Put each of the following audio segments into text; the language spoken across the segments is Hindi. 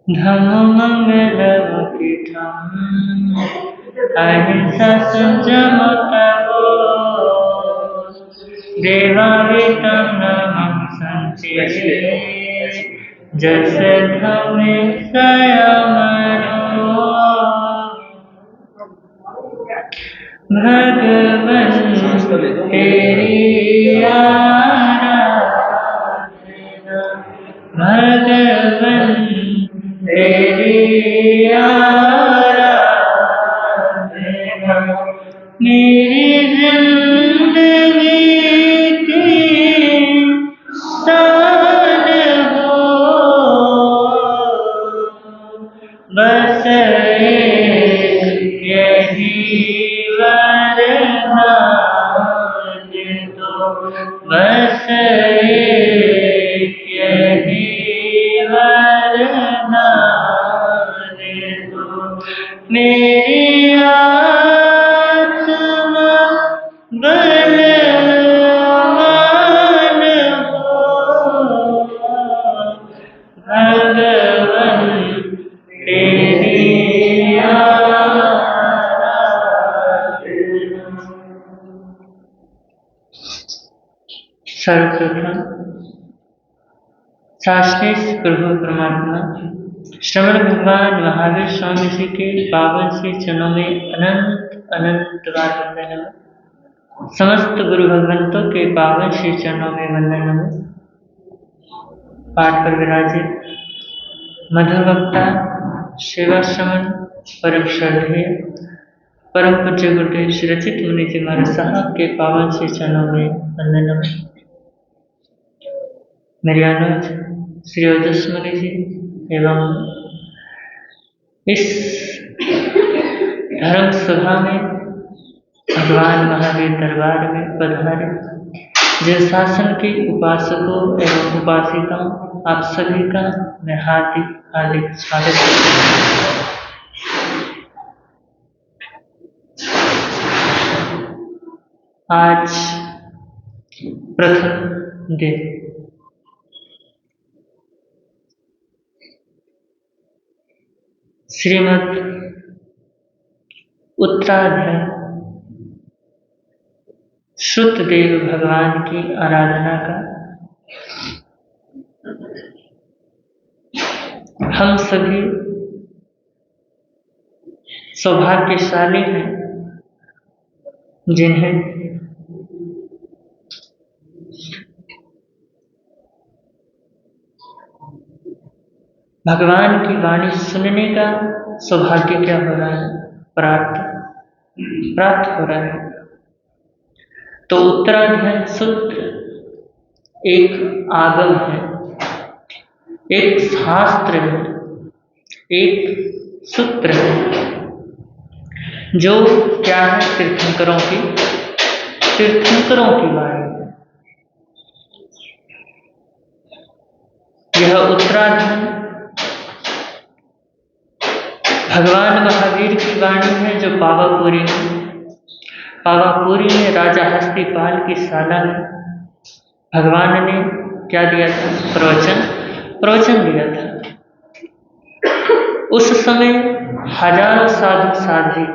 धम मंगल कीर्तन अहिंसा संयम तपो देवावितं नमः संचिरे जस धमे संयमनो भगवन तेरी आराधना भगवन तेरी आराधना मेरी जिंदगी की शान हो बस यही वरदान दो बस यही वरदान दो मेरी आत्मा बलवान हो भगवन तेरी आराधना। सर्वप्रथम शास्त्रीय प्रभु परमात्मा श्रवण भगवान महावीर स्वामी जी के पावन श्री चरणों में अनंत अनंत बार वंदन है। समस्त गुरु भगवंतों के पावन श्री चरणों में वंदन है। पाठ पर विराजित मधुर वक्ता सेवा श्रवण परम श्रद्धेय परम पूज्य गुरुदेव श्री रचित मुनि जी महाराज साहब के पावन श्री चरणों में वंदन है। मेरे अनुज श्री ओजस मुनि जी एवं इस धर्म सभा में भगवान महावीर दरबार में पधारे जिन शासन के उपासकों एवं उपासिकाओं आप सभी का मैं हार्दिक हार्दिक स्वागत करता हूं। आज प्रथम दिन श्रीमद् उत्तराध्याय श्रुतदेव भगवान की आराधना का हम सभी सौभाग्यशाली हैं जिन्हें भगवान की वाणी सुनने का सौभाग्य क्या हो रहा है प्राप्त हो रहा है। तो उत्तराध्याय सूत्र एक आगम है, एक शास्त्र है, एक सूत्र है जो क्या है तीर्थंकरों की वाणी है। यह उत्तराध्याय भगवान महावीर की वाणी है जो पावापुरी में राजा हस्तिपाल की शाला में भगवान ने क्या दिया था? प्रवचन दिया था। उस समय हजारों साधु साध्वी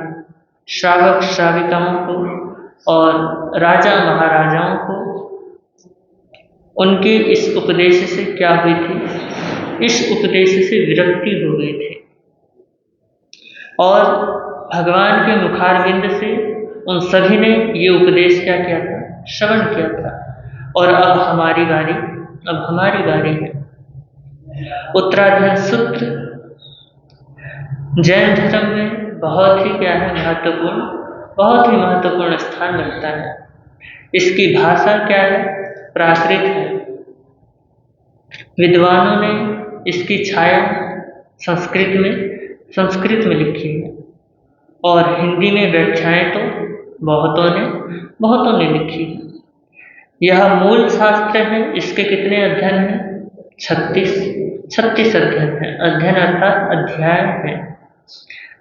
श्रावक श्राविकाओं को और राजा महाराजाओं को उनके इस उपदेश से क्या हुई थी? इस उपदेश से विरक्ति हो गई थी और भगवान के मुखारविंद से उन सभी ने ये उपदेश क्या किया था? श्रवण किया था। और अब हमारी बारी है। उत्तराध्याय सूत्र जैन धर्म में बहुत ही महत्वपूर्ण स्थान रखता है। इसकी भाषा क्या है? प्राकृत है। विद्वानों ने इसकी छाया संस्कृत में लिखी है और हिंदी में व्याख्याएं तो बहुतों ने लिखी है। यह मूल शास्त्र है। इसके कितने अध्ययन हैं? 36 अध्ययन हैं। अध्ययन अर्थात अध्याय है।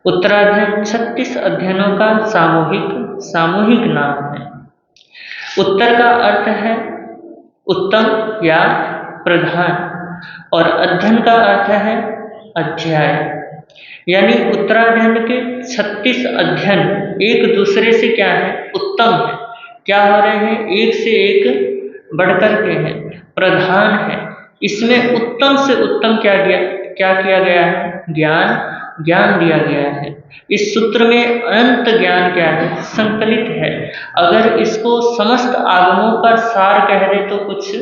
उत्तराध्याय 36 अध्ययनों का सामूहिक नाम है। उत्तर का अर्थ है उत्तम या प्रधान और अध्ययन का अर्थ है अध्याय, यानी उत्तरायण के 36 अध्ययन एक दूसरे से क्या है, उत्तम है। क्या हो रहे हैं, एक से एक बढ़कर के हैं, प्रधान है। इसमें उत्तम से उत्तम क्या किया गया है, ज्ञान दिया गया है। इस सूत्र में अनंत ज्ञान क्या है, संकलित है। अगर इसको समस्त आगमों का सार कह दे तो कुछ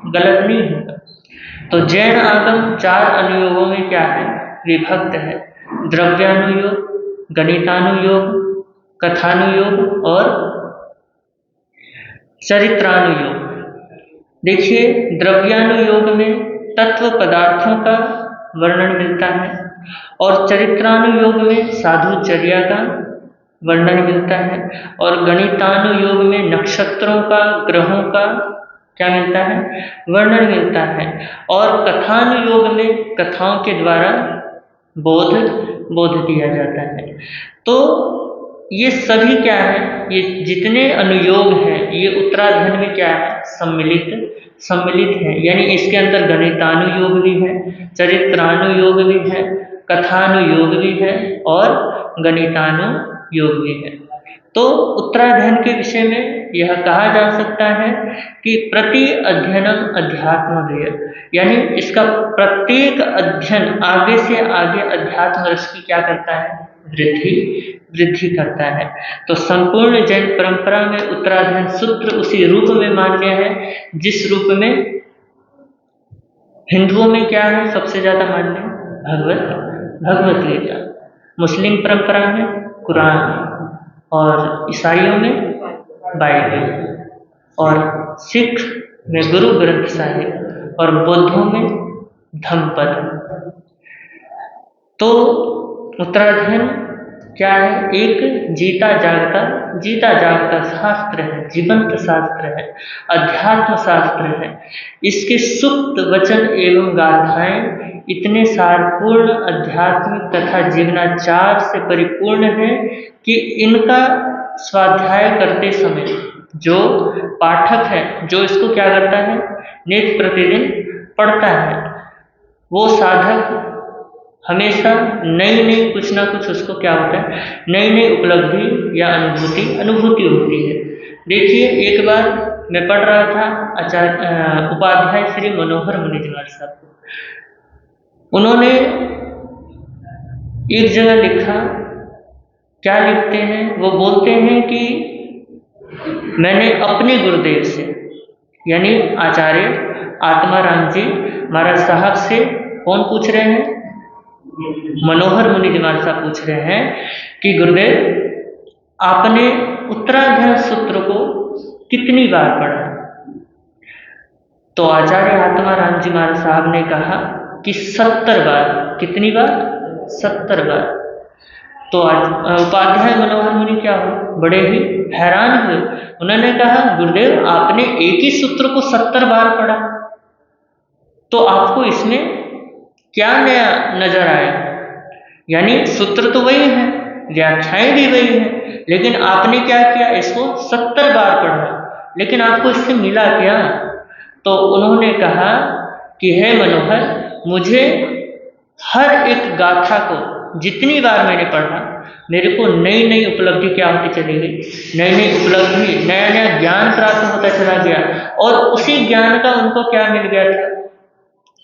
गलत नहीं होगा। तो जैन आगम 4 अनुयोगों में क्या है, विभक्त है। द्रव्यानुयोग, गणितानुयोग, कथानुयोग और चरित्रानुयोग। देखिए, द्रव्यानुयोग में तत्व पदार्थों का वर्णन मिलता है और चरित्रानुयोग में साधुचर्या का वर्णन मिलता है और गणितानुयोग में नक्षत्रों का, ग्रहों का क्या मिलता है, वर्णन मिलता है। और कथानुयोग में कथाओं के द्वारा बोध दिया जाता है। तो ये सभी क्या है, ये जितने अनुयोग हैं ये उत्तरायण में क्या है, सम्मिलित है। यानी इसके अंदर गणितानुयोग भी है, चरित्रानुयोग भी है, कथानुयोग भी है और गणितानुयोग भी है। तो उत्तरायण के विषय में यह कहा जा सकता है कि प्रति अध्ययनम अध्यात्मोदय, यानी इसका प्रत्येक अध्ययन आगे से आगे अध्यात्म रस की क्या करता है, वृद्धि करता है। तो संपूर्ण जैन परंपरा में उत्तरायण सूत्र उसी रूप में मान्य है जिस रूप में हिंदुओं में क्या है सबसे ज्यादा मान्य, भगवत गीता, मुस्लिम परंपरा में कुरान और ईसाइयों में बाइबल और सिख में गुरु ग्रंथ साहिब और बौद्धों में धम्मपद। तो उत्तरायण क्या है, एक जीता जागता शास्त्र है, जीवंत शास्त्र है, अध्यात्म शास्त्र है। इसके सुप्त वचन एवं गाथाएं इतने सारपूर्ण, आध्यात्मिक तथा जीवनाचार से परिपूर्ण है कि इनका स्वाध्याय करते समय जो पाठक है, जो इसको क्या करता है, नित्य प्रतिदिन पढ़ता है, वो साधक हमेशा नई कुछ ना कुछ उसको क्या होता है, नई उपलब्धि या अनुभूति होती है। देखिए, एक बार मैं पढ़ रहा था उपाध्याय श्री मनोहर मुनिजवार साहब को। उन्होंने एक जगह लिखा, क्या लिखते हैं, वो बोलते हैं कि मैंने अपने गुरुदेव से, यानी आचार्य आत्माराम जी महाराज साहब से, कौन पूछ रहे हैं, मनोहर मुनिजवार साहब पूछ रहे हैं कि गुरुदेव आपने उत्तरायण सूत्र को कितनी बार पढ़ा? तो आचार्य आत्माराम जी महाराज साहब ने कहा कि 70 बार। कितनी बार? 70 बार। तो उपाध्याय मनोहर मुनि क्या हो, बड़े ही हैरान हुए। उन्होंने कहा गुरुदेव आपने एक ही सूत्र को 70 बार पढ़ा, तो आपको इसमें क्या नया नजर आया? यानी सूत्र तो वही है, व्याख्याएं भी वही है, लेकिन आपने क्या किया, इसको 70 बार पढ़ा, लेकिन आपको इससे मिला क्या? तो उन्होंने कहा कि हे मनोहर, मुझे हर एक गाथा को जितनी बार मैंने पढ़ा, मेरे को नई उपलब्धि क्या होती चली गई, नई उपलब्धि, नया ज्ञान प्राप्त होता चला गया। और उसी ज्ञान का उनको क्या मिल गया था,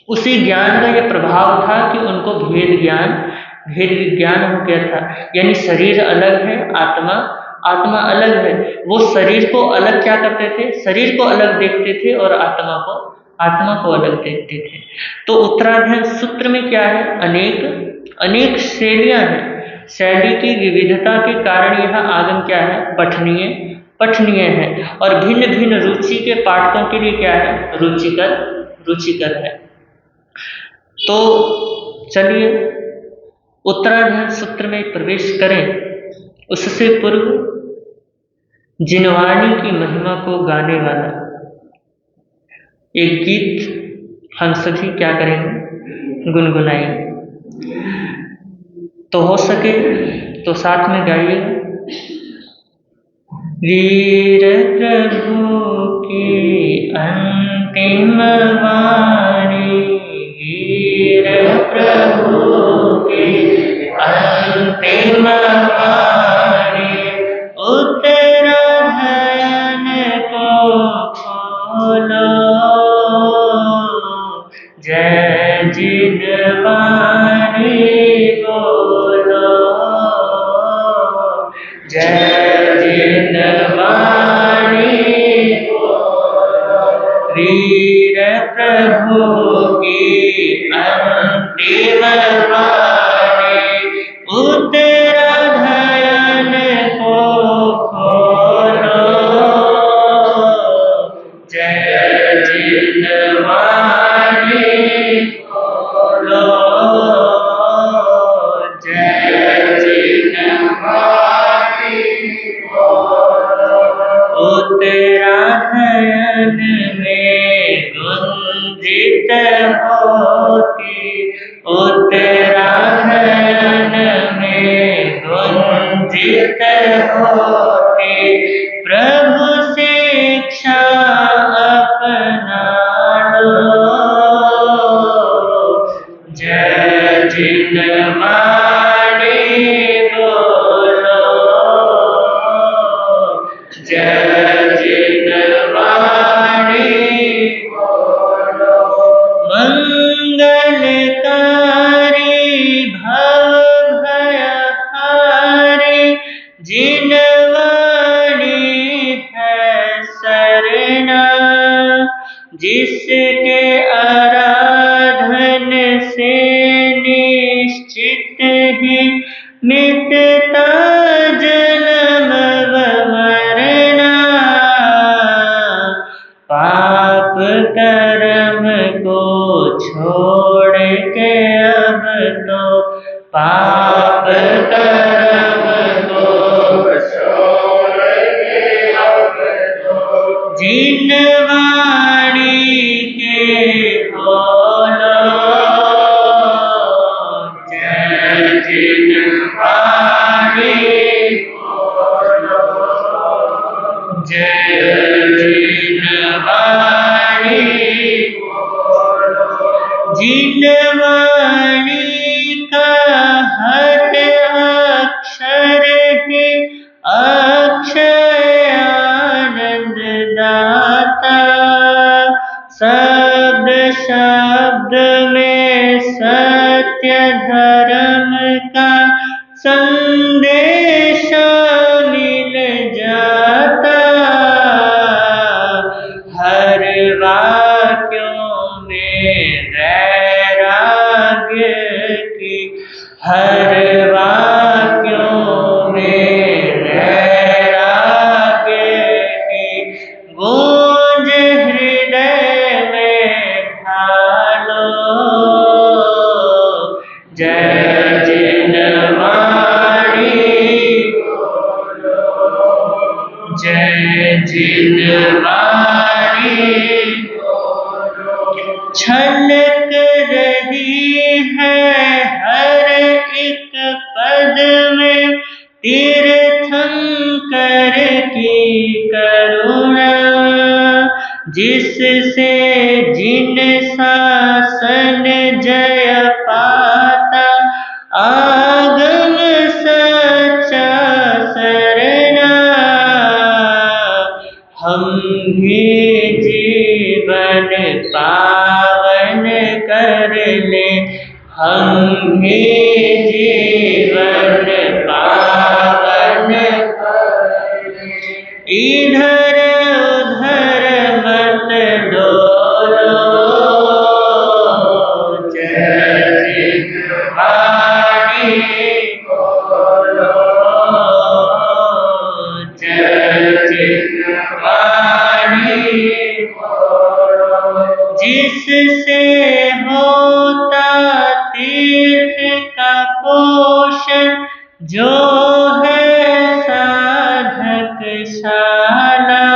उसी ज्ञान का ये प्रभाव था कि उनको भेद विज्ञान हो गया था। यानी शरीर अलग है, आत्मा अलग है। वो शरीर को अलग क्या करते थे, शरीर को अलग देखते थे और आत्मा को अलग देखते थे। तो उत्तरायण सूत्र में क्या है, अनेक शैलियां हैं। शैली की विविधता के कारण यह आगम क्या है, पठनीय है और भिन्न रुचि के पाठकों के लिए क्या है, रुचिकर है। तो चलिए उत्तरायण सूत्र में प्रवेश करें। उससे पूर्व जिनवाणी की महिमा को गाने वाला एक गीत हम सभी क्या करेंगे, गुनगुनाएंगे। तो हो सके तो साथ में गाइए। वीर प्रभु की अंतिम वाणी, वीर प्रभु उत्तराधयन में गुंजित होती, उत्तराधयन में गुंजित होती, प्रभु शिक्षा अपना लो। जय जिनवाणी बोलो, जय जिनवाणी बोलो। मंगलकारी भव भयहारी, जिनवाणी है सरना, जिसके आराधन से निश्चित ही मिटता जन्म व मरना। पाप कर्म को छोड़ के अब तो, पाप कर्म को छोड़ के अब तो, जिनवाणी के बोलो। जय जिनवाणी बोलो, जय जिनवाणी बोलो। जिनवाणी का हर अक्षर ही अक्षय आनंद दाता, शब्द शब्द में सत्य धर्म का संदेश मिल जाता। हर वाक्यों में वैराग्य की, हर वाक्यों में वैराग्य की गूंज हृदय में ढालो। जय जिनवाणी बोलो, जय जिनवाणी बोलो। छलक रही है हर एक पद में तीर्थंकर की करुणा, जिससे जिन शासन जय पाता, आगम सच्चा सरना। हम भी जीवन पावन कर ले, हम भी जीवन पावन कर ले, इधर उधर मत डोलो। जय जिनवाणी बोलो, जय जिनवाणी बोलो। जिससे होता तीर्थ का पोषण, जो है साधक शाला,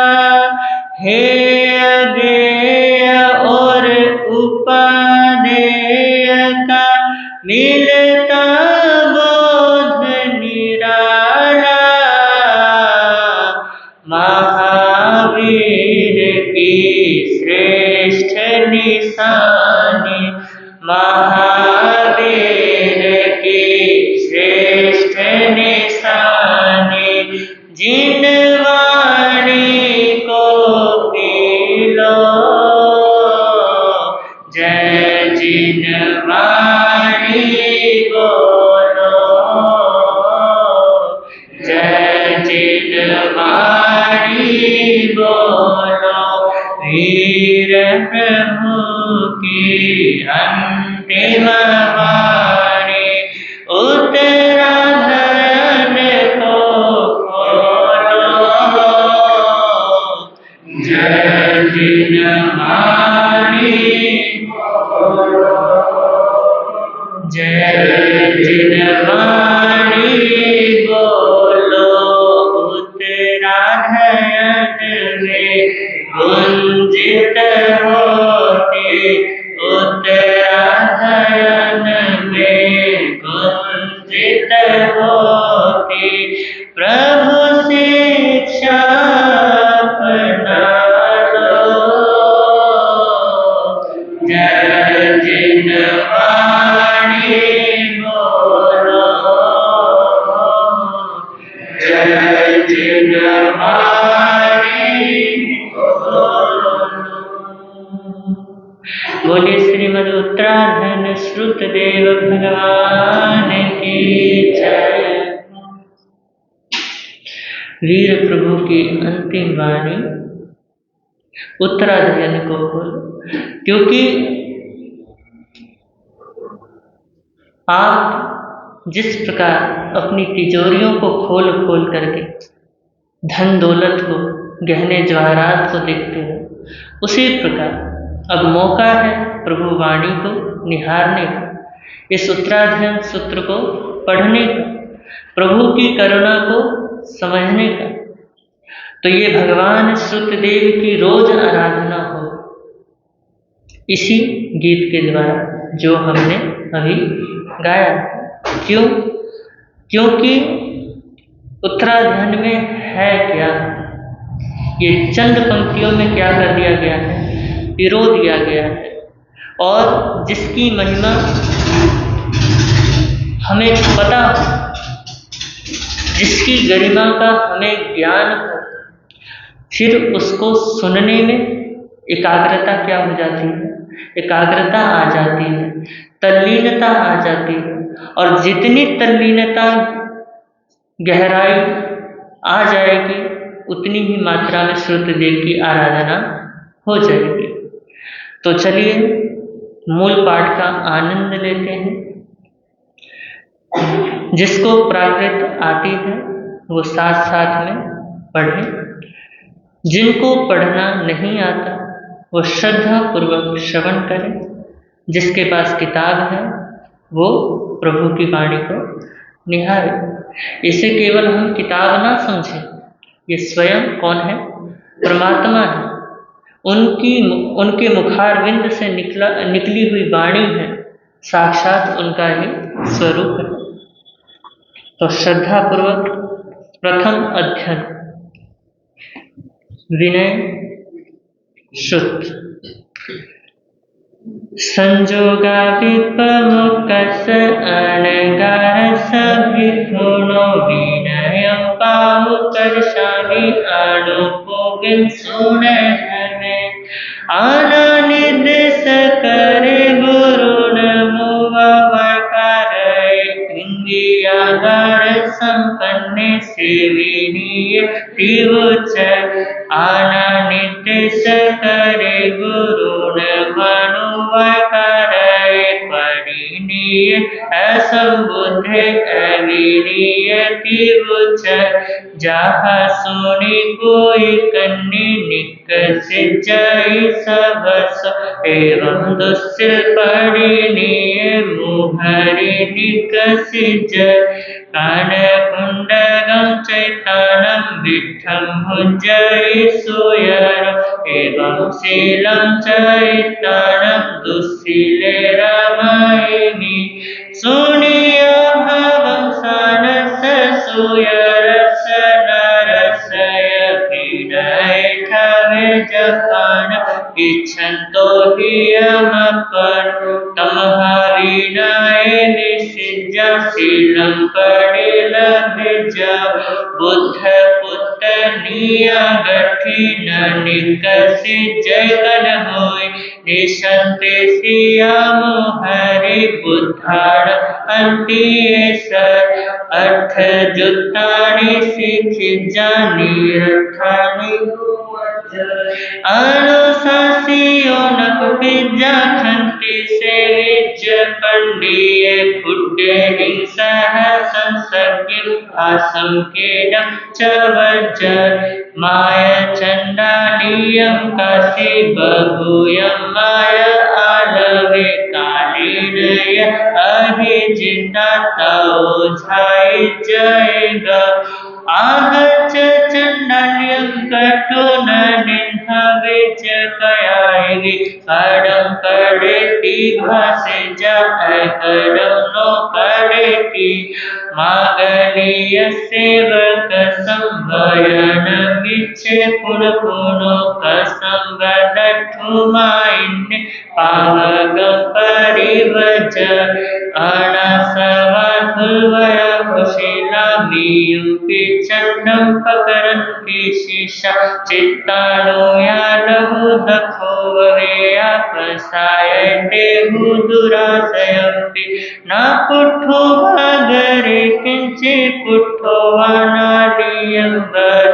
हे अज्ञेय और उपादेय का मिलता बोध निराला। महावीर की श्रेष्ठ निशानी, महावीर की श्रेष्ठ निशानी, जिनवाणी को पी लो। जय जिनवाणी बोलो, जय जिनवाणी बोलो। वीर प्रभु की अंतिम वाणी, उत्तराधयन को खोलो। जय जिनवाणी बोलो, जय जिनवाणी बोलो। उत्तराधयन में होते, प्रभु शिक्षा अपना लो। जय जिन वाणी बोलो, जय जिन वाणी बोलो। बोले श्रीमद उत्तराधन श्रुतदेव भगवान की जय। वीर प्रभु की अंतिम वाणी उत्तराधन को बोलो, क्योंकि आप जिस प्रकार अपनी तिजोरियों को खोल खोल करके धन दौलत को, गहने जवाहरात को देखते हो, उसी प्रकार अब मौका है प्रभु वाणी को निहारने का, इस उत्तराधन सूत्र को पढ़ने का, प्रभु की करुणा को समझने का। तो ये भगवान श्रुतदेव की रोज आराधना हो, इसी गीत के द्वारा जो हमने अभी गाया। क्यों? क्योंकि उत्तराधन में है क्या, ये चंद पंक्तियों में क्या कर दिया गया है, पिरो दिया गया है, और जिसकी महिमा हमें पता हो, जिसकी गरिमा का हमें ज्ञान हो, फिर उसको सुनने में एकाग्रता क्या हो जाती है, एकाग्रता आ जाती है, तल्लीनता आ जाती है। और जितनी तल्लीनता गहराई आ जाएगी, उतनी ही मात्रा में श्रुतदेव की आराधना हो जाएगी। तो चलिए मूल पाठ का आनंद लेते हैं। जिसको प्राकृत आती है वो साथ साथ में पढ़े, जिनको पढ़ना नहीं आता वो श्रद्धा पूर्वक श्रवण करें, जिसके पास किताब है वो प्रभु की वाणी को निहारे। इसे केवल हम किताब ना समझें, ये स्वयं कौन है, परमात्मा है। उनके मुखारविंद से निकली हुई वाणी है, साक्षात उनका ही स्वरूप है। तो श्रद्धा पूर्वक प्रथम अध्ययन विनय श्रुत। संजोगा विपमुकस अनगार सभिथुनो विनय पामुकर शामी अनुपोगिन सुने हमें आनंद करे गुरु इंगियागार संपन्ने सेविनीय त्रिभुज आनंद करे गुरु परिणीय असंबुद्ध अविनीय त्रिभुज जहाँ सुनी कोई कन्नी निकसित जय सबस एवं दुस्सिल परिणीय मुहरि निकसित कान कुंडगम चैतन्यम विठम भुजय सुयर एवं शीलम चैतन्यम दुस्सिले रामायणी सुनिया भवं सानस सुयरस नरसय पीडय ठवे जपान इच्छन्तो हियमपर तमहाविनाय निषिज्य शीलं परिलभिज बुद्ध पुत्र नियागठिन निकसित जयगन होय निशन्ते सियामो हरि बुद्धाण अंतिये सर अर्थ जुत्तानि सिखि जानी रथानि अनुशासियो नक विद्या खंति से विज पंडिये खुड्डे हिंसा संसज्ञ आसम के चवज माया चंडालियम काशी बहुयम माया आलवे कालीनय अहि जिंदा ताओ झाई जयगा आहच चंडालियम कटुन निन्हवे कयाएगी खड़म करे ती भासे जा खड़म नो करे ती मागधीय सेवक संवयन विच्छे पुनो कसंवदठुमाइन्ने पावगं परिवज अणसवाधुवय कुशिलामियुपि चण्डं पकरन्ति शिशा चित्तानुयालहु दखो वेयापसायते हुदुराशयम्पि न पुट्ठो भागरे किंचे पुट्ठो वानालियंबर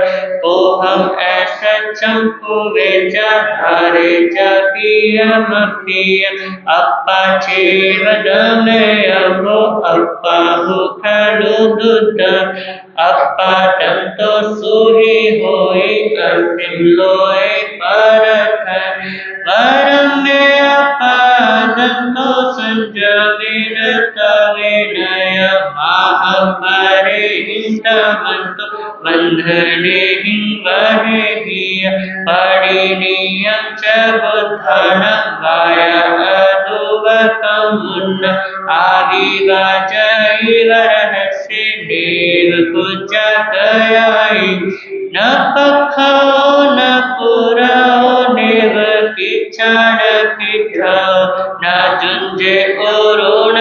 कोहम ऐसा चंपु वेजा धारे जपियमपिय अप्पा चेवदमे अभो अप्पा भूखलु दुध अप्पा तंतो सुही होई असिम लोए परख वरम में अप्पा दंतो संजविन तविनय महापरे हिंदमंतो बंधने हिंवहे हिय पड़िनियं च बुद्धनं वाया अदुवकमुन्न आविवाजैवरहस्य देव पूजा कयाई न पखो न पुराओ नेव किच्छाण किठो न जुंजे ओरुण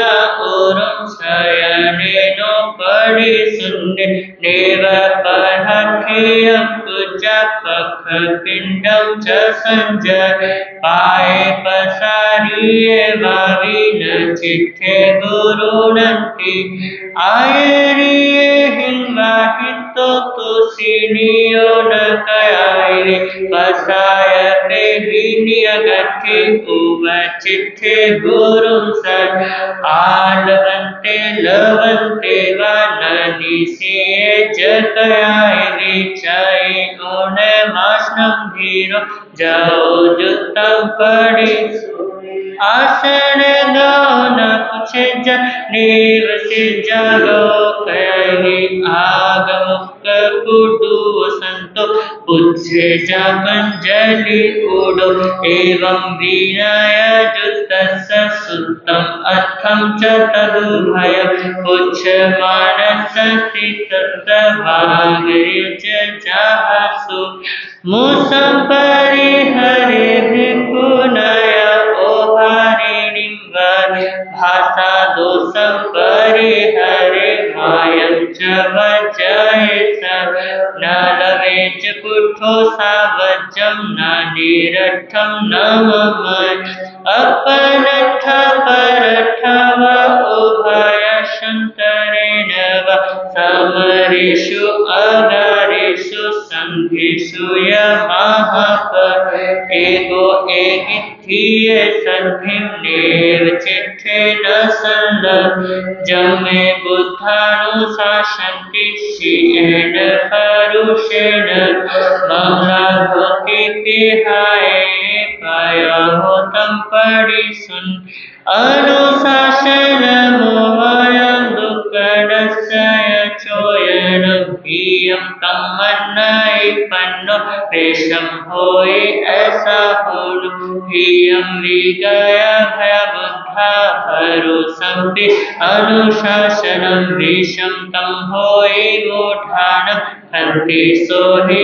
ओरुं शयने नो पड़ि सुन्ने नेव परहखियं पूजा पख पिंडं च संजय पाए पसारिये वाविन चिट्ठे गुरुनंति आयरिये हिंवाहितो तुसिनियो न कयाये पसाय पे हिनियगति उव चिट्ठे गुरुं सद आलवन्ते लवन्ते वाननिसिये जकयाये विचाये ओने मास्नं धीरो जाओ जुत्तं पड़ी आसन गौन पूछे नीव से जागो कहे आगमुक कुडु संतो पूछे जा पंजलि उडो एवं विनय जुतस्स सुत्तम अर्थम च तदुभय पुच्छ मानस तिसत वागरिच जाहसु मुसं परिहरे भिकुनय भाषा दोषं परिहरे मायं च वजय न लवे च पुट्ठो सावजं न निरठं न मम अपनठ परठ व उभय शंकरेण व समरेषु अगारेषु संघेषु यमाहप एको एकिथिये संधिं नेव चिट्ठे न संलभ जमे बुद्धानुशासन्ति शियेन परुषेण ममलाभोति तिहाये पयहोतं परिसुन अनुशासनमोवयं दुःखदस्य चोयनं हियं तमन्नय पन्नो पेशं होय ऐसा होनु हियं विगय भय बुद्धा भरोसंति अनुशासनं विषं तं होय मूढानं हन्ति सोहि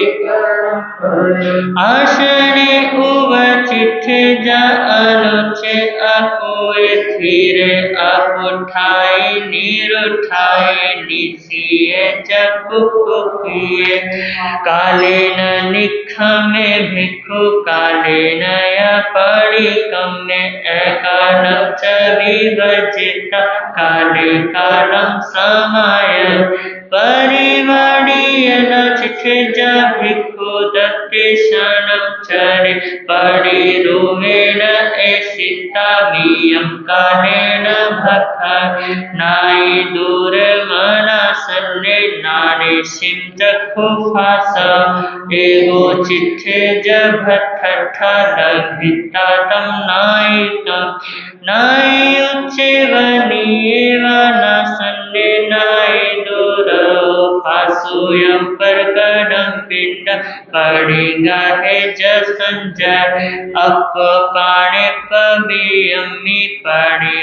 आशने उव चिट्ठे जा अनुचे अकोए धीरे अपुठाई निरुठाई निसिये जपुकुकिये कालेन निखमे भिक्खु कालेन यपडिकम्मे एकालं च विभजित काले कालं समाय परिवाडीयन चिट्ठे जा भिक्खु दत्ते शरणं चरे परिरुवेण एसिता मियं कालेन भक्ख नाई दूर मनासन्ने नाने सिं चक्षुफास एगो चिट्ठे जभत्था लभिता तं नाई उच्चे वनिये वनासन्ने नाई दूर वासुयं परकरं पिंड पड़ेगा है जसंजय अपपाणे पवियमि पड़े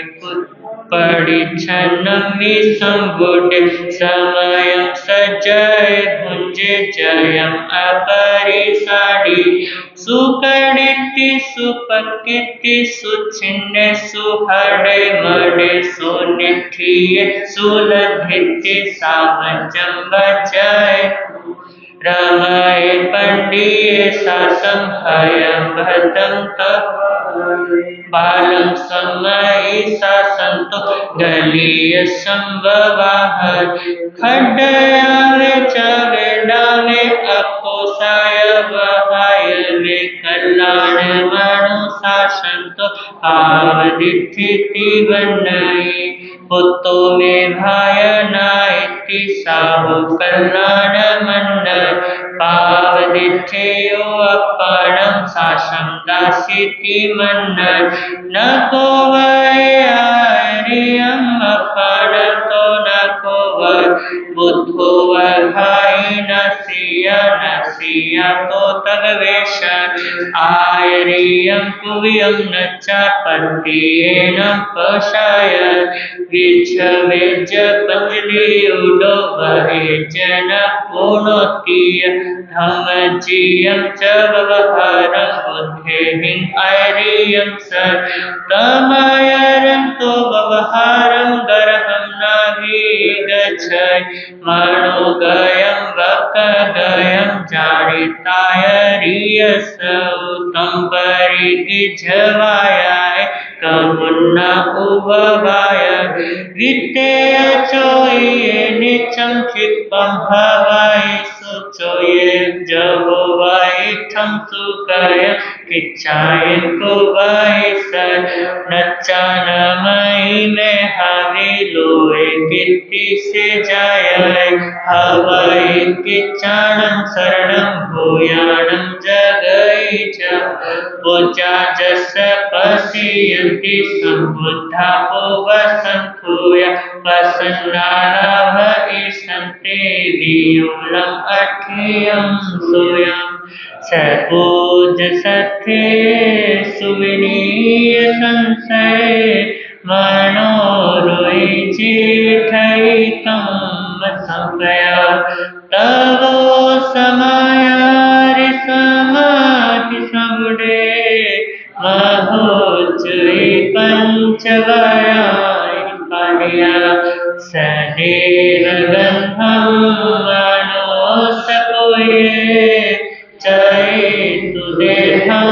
परिच्छन्नमि संबुद्धे समयं सजय भुंजे जयं अपरिसाड़ी सुकर्णिति सुपकिति सुछिन्ने सुहड़े मड़े सुनिठिये सुलभिति सावजं बजय रमय पंडिये सासं हयं भदं बालं समयि सासंतो गलीय संभवाह खड्डयावे चवेडावे अपोसाय वहाय वे कल्याण मणु सासंतो आवदिथिति वन्नयि पुतो में भाय नायति साहु कल्याण मन्नय पावदिथेयो अपणं सासं दासीति मन्नय न को वै आर्यं अपणतो न को वै बुद्धो वै भाई नसिया तो तग वेश आर्यं कुव्यं न च पत्तियेन पशाय विच वेज पंजली उडो वहे जन पुनोतीय धम जीयं च व्यवहारं बुद्धेहिं ऐर्यं सर तमयरं तो व्यवहारं गरहं नाभि गच्छय मनोगयं वकगयं जारितायरियस उत्तम परिगिझवायाय कमुन्ना उभवाय वित्तेय चोये निचं क्षिपं हवाय सुचोये जबो वाइठं सुकय किच्चाय को वाय सर नच्चानमयि में हवि लोए कीर्ति से जाय हवाय किच्चाणं शरणं भूयाणं जगै च पूजा जस पश्यन्ति सम्बुद्धा वसन्तुय प्रसन्नाः ईशन्ते वियुलम् अठियं सूयं स पूज सत्ये सुविनीय संशय मनोरुई जेठैकं संप्रया तवो समायारि समाधि समुदे महोच्चै पंचवयाय पाणिया सदेव गन्धं मनोसपोये चैतु देहं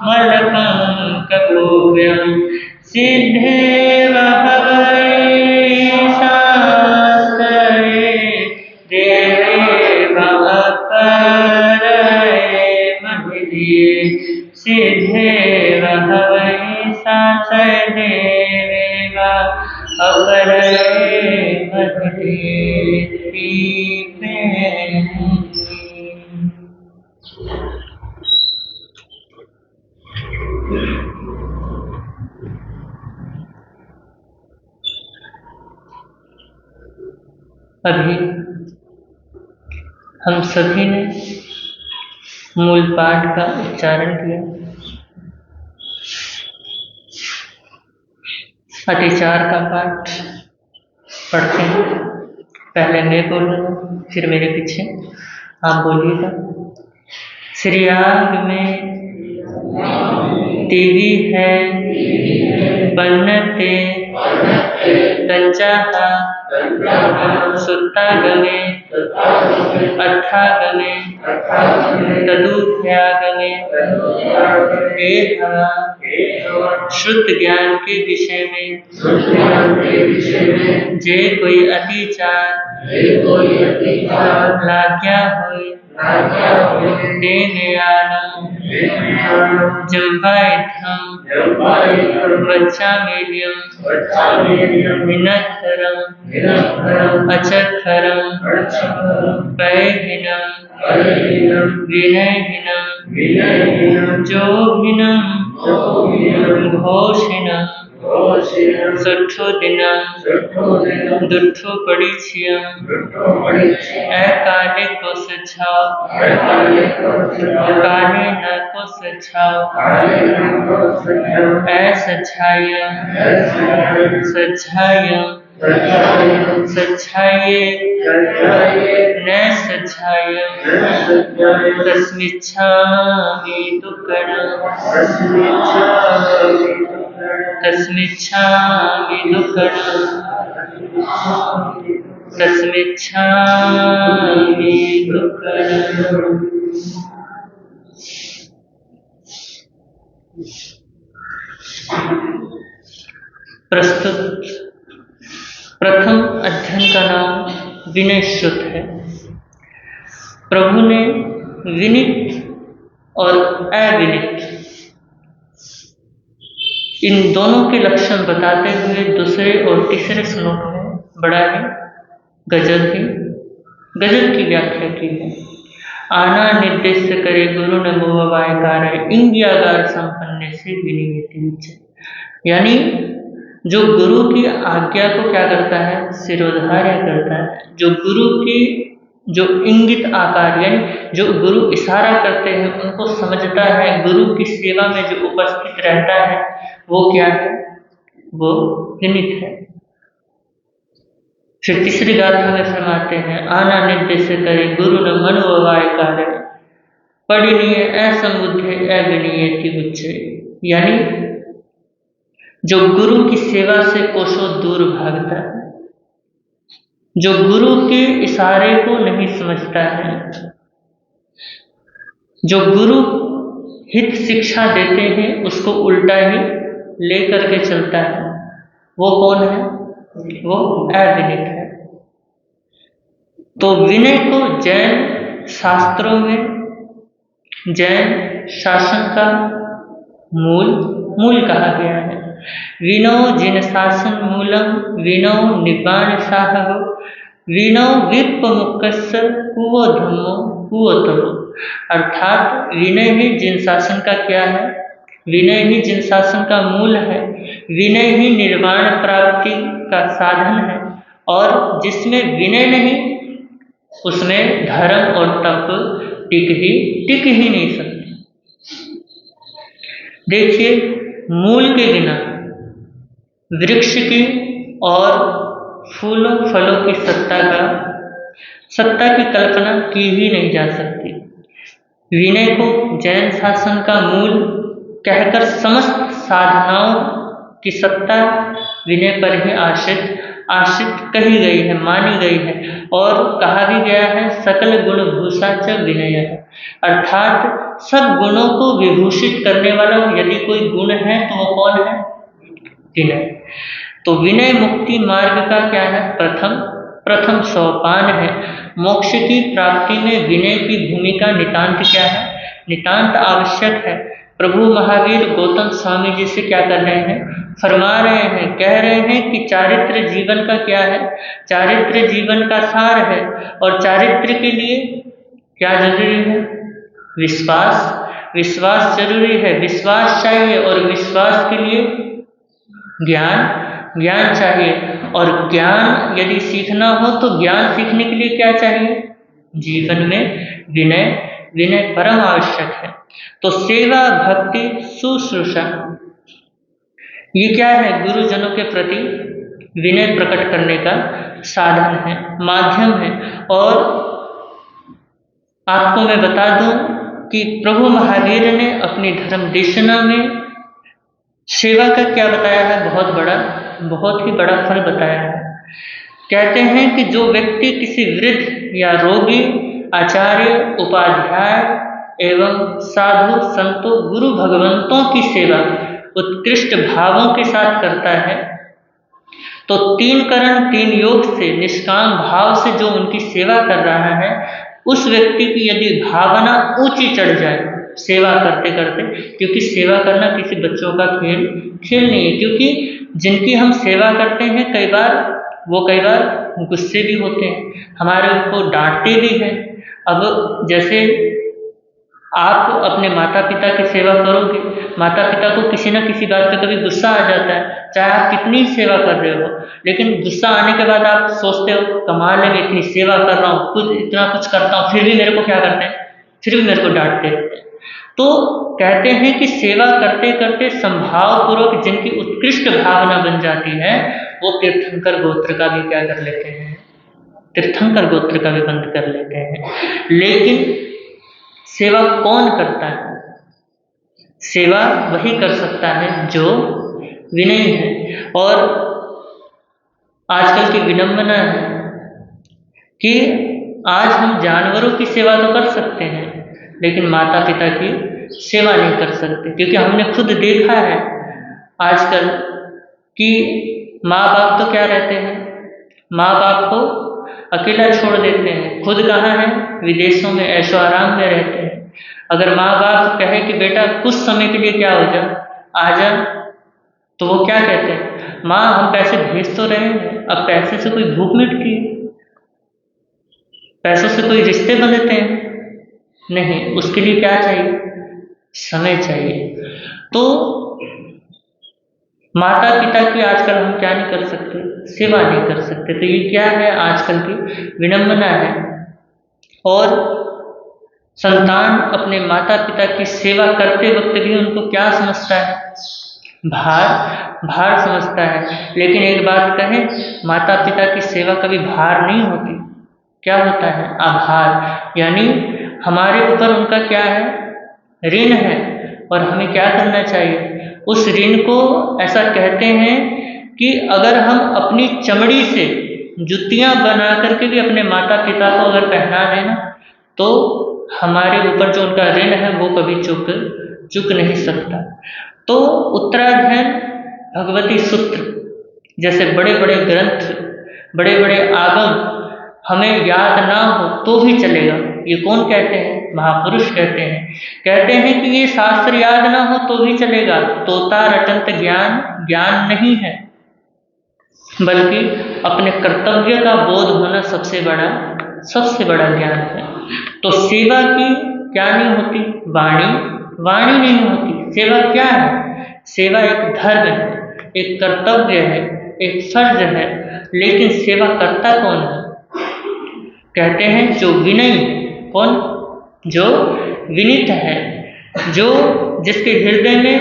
मलकं सिद्धेव हवै शास्त्रे देवेव अपरये महिधिये सिद्धेव हवै शास्त्रे देवेव अपरये महिधिये अभी हम सभी ने मूल पाठ का उच्चारण किया। अतिचार का पाठ पढ़ते हैं। पहले मैं बोलूँगा, फिर मेरे पीछे आप बोलिएगा। श्रीयाग में देवी है बनते तंचाहा सुत्तागमे अर्थागमे तदुभयागमे शुद्ध ज्ञान के विषय में जे कोई अतिचार लाग्या हुई जम्भाइथम वच्चामेल्यम विनत्थरम अचक्षरम पैहिनम विनयहीनम जोभिनम घोषिनम सुठो दिनम दुठो पड़ी छियम ऐ काहे को सछाओ काहे न को सछाओ ऐ सछायम सछायम सछाये न सछायम तस्मिच्छामि दुक्कडम् तस्मिच्छामि दुक्कडम् तस्मिच्छामि दुक्कडम्। प्रस्तुत प्रथम अध्ययन का नाम विनय श्रुत है। प्रभु ने विनित और अविनित इन दोनों के लक्षण बताते हुए दूसरे और तीसरे श्लोक में बड़ा ही गजब की व्याख्या की है। आना निर्देश करे गुरु न मोहवाय कार्य इंग्यागार संपन्न से विनियति विचय, यानी जो गुरु की आज्ञा को क्या करता है, शिरोधार्य करता है। जो गुरु की जो इंगित आकार यानी जो गुरु इशारा करते हैं उनको समझता है, गुरु की सेवा में जो उपस्थित रहता है वो क्या है, वो विनित है। फिर तीसरी गाथा में फरमाते हैं आना निर्देश करे गुरु न मनोवाय कार्य पढ़नीय असमुद्ध अविनीयति उच्चय, यानी जो गुरु की सेवा से कोसों दूर भागता है, जो गुरु के इशारे को नहीं समझता है, जो गुरु हित शिक्षा देते हैं उसको उल्टा ही लेकर के चलता है, वो कौन है, वो अविनित है। तो विनय को जैन शास्त्रों में जैन शासन का मूल कहा गया है। विनो जिन शासन मूलम विनो निबाण साहो विनो विप्रमुखस्य हुओ धम्मो हुओ तमो, अर्थात विनय ही जिन शासन का क्या है, विनय ही जिन शासन का मूल है, विनय ही निर्वाण प्राप्ति का साधन है, और जिसमें विनय नहीं उसमें धर्म और तप टिक ही नहीं सकते। देखिए मूल के बिना वृक्ष की और फूलों फलों की सत्ता की कल्पना की ही नहीं जा सकती। विनय को जैन शासन का मूल कहकर समस्त साधनाओं की सत्ता विनय पर ही आश्रित कही गई है, मानी गई है, और कहा भी गया है सकल गुण भूषा च विनय, अर्थात सब गुणों को विभूषित करने वाला यदि कोई गुण है तो वो कौन है, विनय। तो विनय मुक्ति मार्ग का क्या है, प्रथम सोपान है। मोक्ष की प्राप्ति में विनय की भूमिका नितांत क्या है, नितांत आवश्यक है। प्रभु महावीर गौतम स्वामी जी से क्या कर रहे हैं, फरमा रहे हैं, कह रहे हैं कि चारित्र जीवन का क्या है, चारित्र जीवन का सार है, और चारित्र के लिए क्या जरूरी है, विश्वास जरूरी है, विश्वास चाहिए, और विश्वास के लिए ज्ञान चाहिए, और ज्ञान यदि सीखना हो तो ज्ञान सीखने के लिए क्या चाहिए, जीवन में विनय परम आवश्यक है। तो सेवा भक्ति शुश्रूषा ये क्या है, गुरुजनों के प्रति विनय प्रकट करने का साधन है, माध्यम है। और आपको मैं बता दूं कि प्रभु महावीर ने अपनी धर्म देशना में सेवा का क्या बताया है, बहुत ही बड़ा फल बताया है। कहते हैं कि जो व्यक्ति किसी वृद्ध या रोगी, आचार्य, उपाध्याय एवं साधु संतों गुरु भगवंतों की सेवा उत्कृष्ट भावों के साथ करता है, तो 3 करण 3 योग से निष्काम भाव से जो उनकी सेवा कर रहा है, उस व्यक्ति की यदि भावना ऊंची चढ़ जाए सेवा करते करते, क्योंकि सेवा करना किसी बच्चों का खेल नहीं है, क्योंकि जिनकी हम सेवा करते हैं कई बार गुस्से भी होते हैं, हमारे को डांटते भी हैं। अब जैसे आप अपने माता पिता की सेवा करोगे, माता पिता को किसी न किसी बात पे कभी गुस्सा आ जाता है, चाहे आप कितनी सेवा कर रहे हो, लेकिन गुस्सा आने के बाद आप सोचते हो कमाल है, मैं इतनी सेवा कर रहा हूँ, कुछ इतना कुछ करता हूँ, फिर भी मेरे को क्या करते हैं, फिर भी मेरे को डांटते रहते हैं। तो कहते हैं कि सेवा करते करते संभाव पूर्वक जिनकी उत्कृष्ट भावना बन जाती है, वो तीर्थंकर गोत्र का भी क्या कर लेते हैं, तीर्थंकर गोत्र का भी बंद कर लेते हैं। लेकिन सेवा कौन करता है? सेवा वही कर सकता है जो विनयी है। और आजकल की विडंबना है कि आज हम जानवरों की सेवा तो कर सकते हैं, लेकिन माता पिता की सेवा नहीं कर सकते, क्योंकि हमने खुद देखा है आजकल कि माँ बाप तो क्या रहते हैं, माँ बाप को अकेला छोड़ देते हैं, खुद कहाँ है, विदेशों में ऐशो आराम में रहते हैं। अगर माँ बाप कहे कि बेटा कुछ समय के लिए क्या हो जा, आ जा, तो वो क्या कहते हैं, माँ हम पैसे भेज तो रहे हैं, अब पैसे से कोई भूख मिटती है, पैसों से कोई रिश्ते बंधते हैं? नहीं, उसके लिए क्या चाहिए, समय चाहिए। तो माता पिता की आजकल हम क्या नहीं कर सकते, सेवा नहीं कर सकते। तो ये क्या है, आजकल की विडंबना है। और संतान अपने माता पिता की सेवा करते वक्त भी उनको क्या समझता है, भार समझता है। लेकिन एक बात कहें, माता पिता की सेवा कभी भार नहीं होती, क्या होता है, आभार। यानी हमारे ऊपर उनका क्या है, ऋण है, और हमें क्या करना चाहिए, उस ऋण को ऐसा कहते हैं कि अगर हम अपनी चमड़ी से जुतियां बना करके भी अपने माता पिता को अगर पहना देना, तो हमारे ऊपर जो उनका ऋण है वो कभी चुक नहीं सकता। तो उत्तराध्ययन भगवती सूत्र जैसे बड़े बड़े ग्रंथ, बड़े बड़े आगम हमें याद ना हो तो भी चलेगा। ये कौन कहते हैं, महापुरुष कहते हैं कि ये शास्त्र याद ना हो तो भी चलेगा, तोता रटंत ज्ञान नहीं है, बल्कि अपने कर्तव्य का बोध होना सबसे बड़ा ज्ञान है। तो सेवा की क्या नहीं होती, वाणी नहीं होती। सेवा क्या है, सेवा एक धर्म है, एक कर्तव्य है, एक फर्ज है। लेकिन सेवा करता कौन है, कहते हैं जो विनयी, कौन, जो विनीत है, जो जिसके हृदय में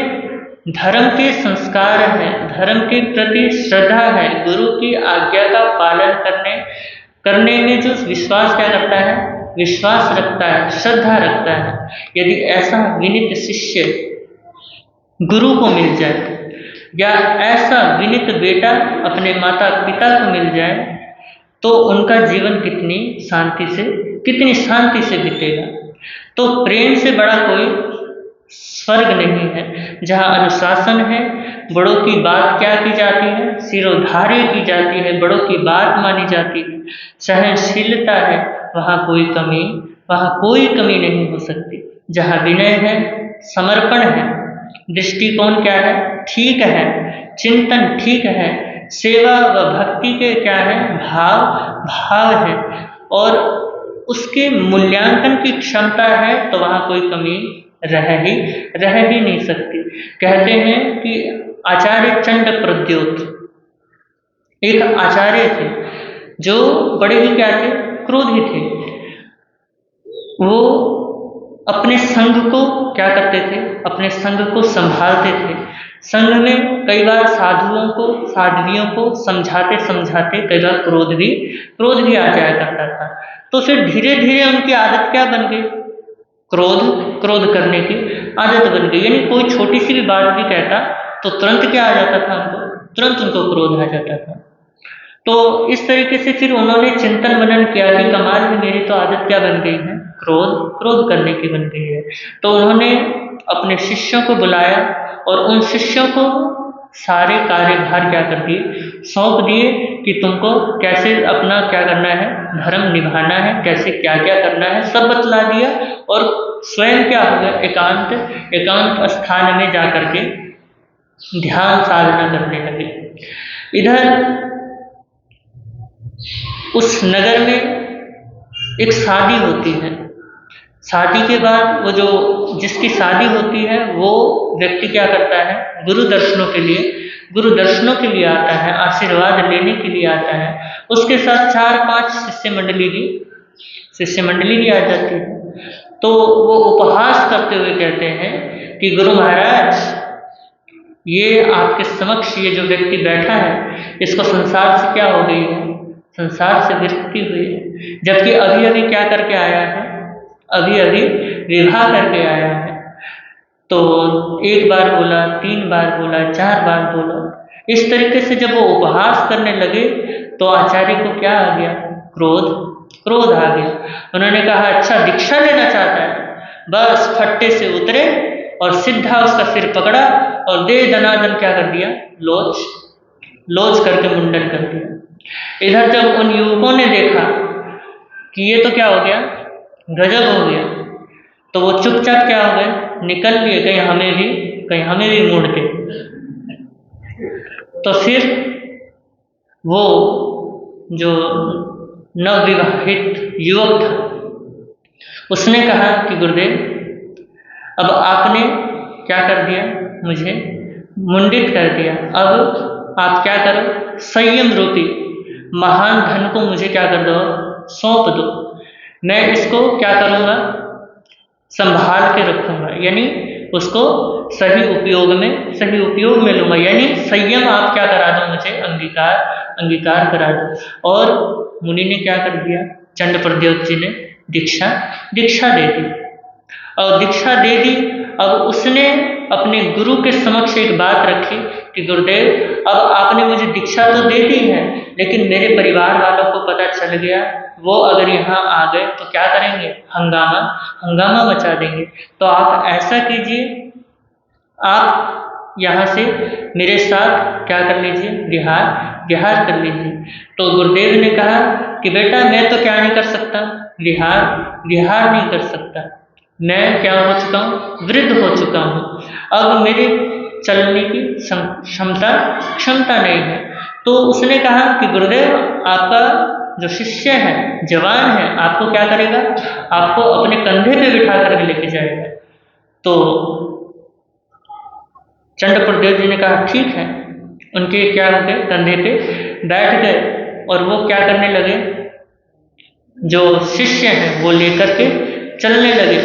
धर्म के संस्कार है, धर्म के प्रति श्रद्धा है, गुरु की आज्ञा का पालन करने में जो विश्वास क्या करता है, विश्वास रखता है, श्रद्धा रखता है। यदि ऐसा विनीत शिष्य गुरु को मिल जाए, या ऐसा विनीत बेटा अपने माता पिता को मिल जाए, तो उनका जीवन कितनी शांति से बीतेगा। तो प्रेम से बड़ा कोई स्वर्ग नहीं है, जहाँ अनुशासन है, बड़ों की बात क्या की जाती है, सिरोधार्य की जाती है, बड़ों की बात मानी जाती है, सहनशीलता है, वहाँ कोई कमी नहीं हो सकती। जहाँ विनय है, समर्पण है, दृष्टिकोण क्या है, ठीक है, चिंतन ठीक है, सेवा व भक्ति के क्या है, भाव है, और उसके मूल्यांकन की क्षमता है, तो वहाँ कोई कमी रह ही नहीं सकती। कहते हैं कि आचार्य चंड प्रद्योत एक आचार्य थे, जो बड़े ही क्या थे, क्रोधी थे। वो अपने संघ को क्या करते थे, अपने संघ को संभालते थे। संघ में कई बार साध्वियों को समझाते कई बार क्रोध भी आ जाया करता था। तो फिर धीरे धीरे उनकी आदत क्या बन गई, क्रोध करने की आदत बन गई। यानी कोई छोटी सी भी बात भी कहता तो तुरंत क्या आ जाता था उनको, तुरंत उनको क्रोध आ जाता था। तो इस तरीके से फिर उन्होंने चिंतन मनन किया कि कमाल है, मेरी तो आदत क्या बन गई है, क्रोध करने की बन गई है। तो उन्होंने अपने शिष्यों को बुलाया और उन शिष्यों को सारे कार्यभार क्या कर दिए, सौंप दिए कि तुमको कैसे अपना क्या करना है, धर्म निभाना है, कैसे क्या क्या करना है, सब बतला दिया। और स्वयं क्या हो गया, एकांत स्थान में जा करके ध्यान साधना करने लगे। इधर उस नगर में एक शादी होती है, शादी के बाद वो जो जिसकी शादी होती है वो व्यक्ति क्या करता है, गुरु दर्शनों के लिए आता है, आशीर्वाद लेने के लिए आता है। उसके साथ 4-5 शिष्य मंडली भी आ जाती है। तो वो उपहास करते हुए कहते हैं कि गुरु महाराज, ये आपके समक्ष ये जो व्यक्ति बैठा है, इसको संसार से क्या हो गई है, संसार से विरक्ति हुई है, जबकि अभी अभी क्या करके आया है, अभी अभी विवाह करके आया है। तो 1 बार बोला, 3 बार बोला, 4 बार बोला। इस तरीके से जब वो उपहास करने लगे तो आचार्य को क्या आ गया, क्रोध आ गया। उन्होंने कहा अच्छा दीक्षा लेना चाहता है, बस फट्टे से उतरे और सीधा उसका सिर पकड़ा और दे दनादन क्या कर दिया, लोच करके मुंडन कर दिया। इधर जब उन युवकों ने देखा कि ये तो क्या हो गया, गजब हो गया, तो वो चुपचाप क्या हो गए, निकल लिए, कहीं हमें भी मोड़ के। तो फिर वो जो नवविवाहित युवक था उसने कहा कि गुरुदेव, अब आपने क्या कर दिया, मुझे मुंडित कर दिया, अब आप क्या करो, संयम रूपी महान धन को मुझे क्या कर दो, सौंप दो। मैं इसको क्या करूँगा, संभाल के रखूँगा, यानी उसको सही उपयोग में लूँगा, यानी संयम आप क्या करा दो, मुझे अंगीकार करा दो। और मुनि ने क्या कर दिया, चंड प्रद्योत जी ने दीक्षा दे दी। और दीक्षा दे दी, अब उसने अपने गुरु के समक्ष एक बात रखी कि गुरुदेव, अब आपने मुझे दीक्षा तो दे दी है, लेकिन मेरे परिवार वालों को पता चल गया, वो अगर यहाँ आ गए तो क्या करेंगे, हंगामा मचा देंगे। तो आप ऐसा कीजिए, आप यहाँ से मेरे साथ क्या कर लीजिए, विहार कर लीजिए। तो गुरुदेव ने कहा कि बेटा मैं तो क्या नहीं कर सकता, विहार नहीं कर सकता, मैं क्या हो चुका हूँ, वृद्ध हो चुका हूँ, अब मेरे चलने की क्षमता नहीं है। तो उसने कहा कि गुरुदेव, आपका जो शिष्य है, जवान है, आपको क्या करेगा, आपको अपने कंधे पे बिठा करके लेके जाएगा। तो चंड प्रद्योत जी ने कहा ठीक है। उनके क्या हो गए, कंधे पे बैठ गए और वो क्या करने लगे, जो शिष्य हैं वो लेकर के चलने लगे।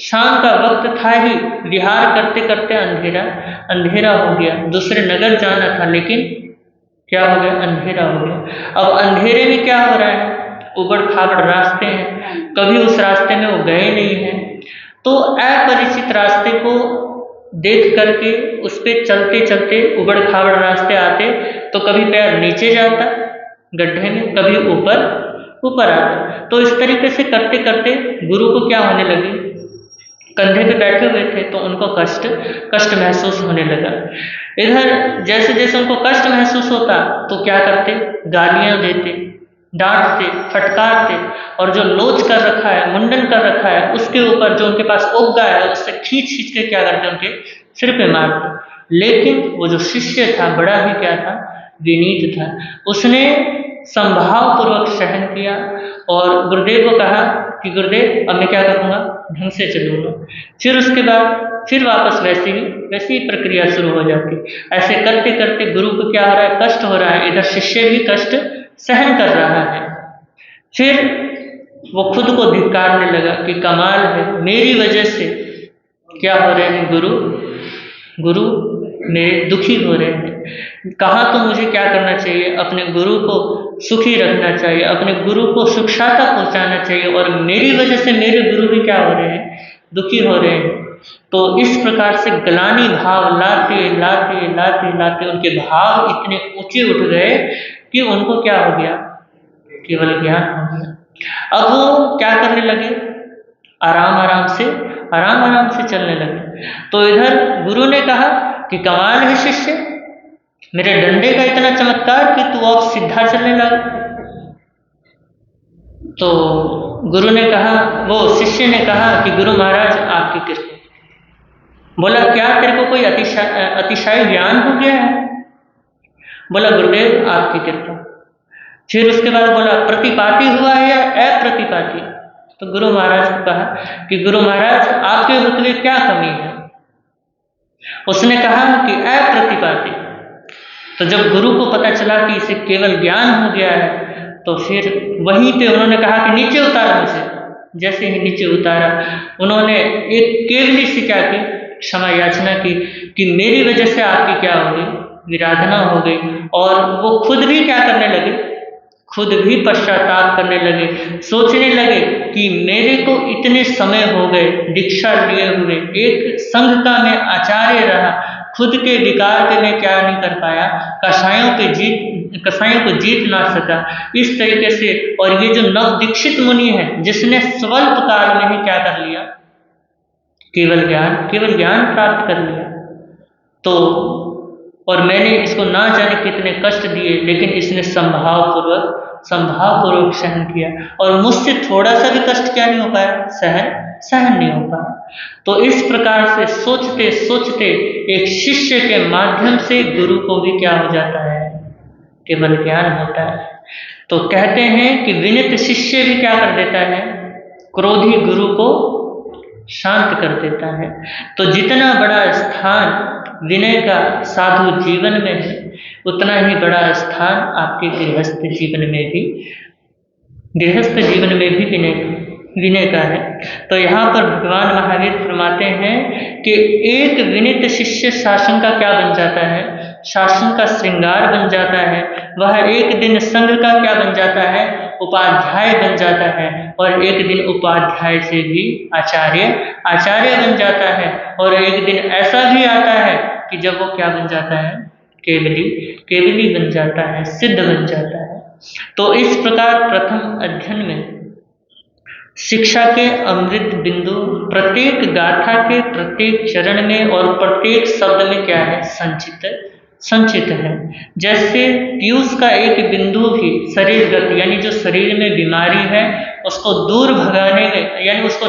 शाम का वक्त था ही, विहार करते करते अंधेरा हो गया। दूसरे नगर जाना था, लेकिन क्या हो गया, अंधेरा हो गया। अब अंधेरे में क्या हो रहा है, उबड़ खाबड़ रास्ते हैं, कभी उस रास्ते में वो गए नहीं हैं। तो अपरिचित रास्ते को देख करके उस पर चलते चलते उबड़ खाबड़ रास्ते आते तो कभी पैर नीचे जाता गड्ढे में, कभी ऊपर आता। तो इस तरीके से करते करते गुरु को क्या होने लगी, कंधे पे बैठे हुए थे तो उनको कष्ट महसूस होने लगा। इधर जैसे जैसे उनको कष्ट महसूस होता तो क्या करते, गालियां देते, डांटते, फटकारते, और जो लोच कर रखा है, मुंडन कर रखा है, उसके ऊपर जो उनके पास उगगा है उससे खींच के क्या करते, उनके सिर पे मारते। लेकिन वो जो शिष्य था बड़ा ही क्या था, विनीत था। उसने संभाव पूर्वक सहन किया और गुरुदेव को कहा कि गुरुदेव अब मैं क्या करूँगा, ढंग से चलूँगा। फिर उसके बाद फिर वापस वैसी ही प्रक्रिया शुरू हो जाती। ऐसे करते करते गुरु को क्या हो रहा है, कष्ट हो रहा है, इधर शिष्य भी कष्ट सहन कर रहा है। फिर वो खुद को धिक्कारने लगा कि कमाल है, मेरी वजह से क्या हो रहे हैं, गुरु मेरे दुखी हो रहे हैं। कहा तो मुझे क्या करना चाहिए, अपने गुरु को सुखी रखना चाहिए, अपने गुरु को सुख शांति पहुंचाना चाहिए, और मेरी वजह से मेरे गुरु भी क्या हो रहे हैं, दुखी हो रहे हैं। तो इस प्रकार से ग्लानि भाव लाते लाते लाते लाते उनके भाव इतने ऊंचे उठ गए कि उनको क्या हो गया, केवल ज्ञान हो गया। अब वो क्या करने लगे, आराम आराम से चलने लगे। तो इधर गुरु ने कहा कि कमाल है शिष्य, मेरे डंडे का इतना चमत्कार कि तू अब सीधा चलने लगा। तो गुरु ने कहा, वो शिष्य ने कहा कि गुरु महाराज आपकी कृपा। बोला क्या तेरे को कोई अतिशय ज्ञान हो गया है? बोला गुरुदेव आपकी कृपा। फिर उसके बाद बोला प्रतिपाती हुआ है या अप्रतिपाती? तो गुरु महाराज को कहा कि गुरु महाराज आपके रुतबे क्या कमी है। उसने कहा कि अप्रतिपाती। तो जब गुरु को पता चला कि इसे केवल ज्ञान हो गया है, तो फिर वहीं पे उन्होंने कहा कि नीचे उतारा मुझे। जैसे ही नीचे उतारा, उन्होंने एक केवली सी क्या की, क्षमा याचना की कि मेरी वजह से आपकी क्या हो गई, विराधना हो गई। और वो खुद भी क्या करने लगे, खुद भी पश्चाताप करने लगे, सोचने लगे कि मेरे को इतने समय हो गए दीक्षा लिए हुए, एक संघ का मैं आचार्य रहा, खुद के विकार पे मैं क्या नहीं कर पाया, कसाईयों को जीत ना सका इस तरीके से। और ये जो नव दीक्षित मुनि है, जिसने स्वल्प काल में ही क्या कर लिया, केवल ज्ञान प्राप्त कर लिया। तो और मैंने इसको ना जाने कितने कष्ट दिए, लेकिन इसने संभाव पूर्वक सहन किया, और मुझसे थोड़ा सा भी कष्ट क्या नहीं हो पाया, सहन नहीं हो पाया। तो इस प्रकार से सोचते सोचते एक शिष्य के माध्यम से गुरु को भी क्या हो जाता है, केवल ज्ञान होता है। तो कहते हैं कि विनित शिष्य भी क्या कर देता है, क्रोधी गुरु को शांत कर देता है। तो जितना बड़ा स्थान विनय का साधु जीवन में है, उतना ही बड़ा स्थान आपके गृहस्थ जीवन में भी विनय का है। तो यहाँ पर भगवान महावीर फरमाते हैं कि एक विनित शिष्य शासन का क्या बन जाता है, शासन का श्रृंगार बन जाता है। वह एक दिन संघ का क्या बन जाता है, उपाध्याय बन जाता है, और एक दिन उपाध्याय से भी आचार्य बन जाता है। और एक दिन ऐसा भी आता है कि जब वो क्या बन जाता है, केवली बन जाता है, सिद्ध बन जाता है। तो इस प्रकार प्रथम अध्ययन में शिक्षा के अमृत बिंदु प्रत्येक गाथा के प्रत्येक चरण में और प्रत्येक शब्द में क्या है, संचित है। जैसे पीयूष का एक बिंदु भी शरीरगत, यानी जो शरीर में बीमारी है उसको दूर भगाने में, यानी उसको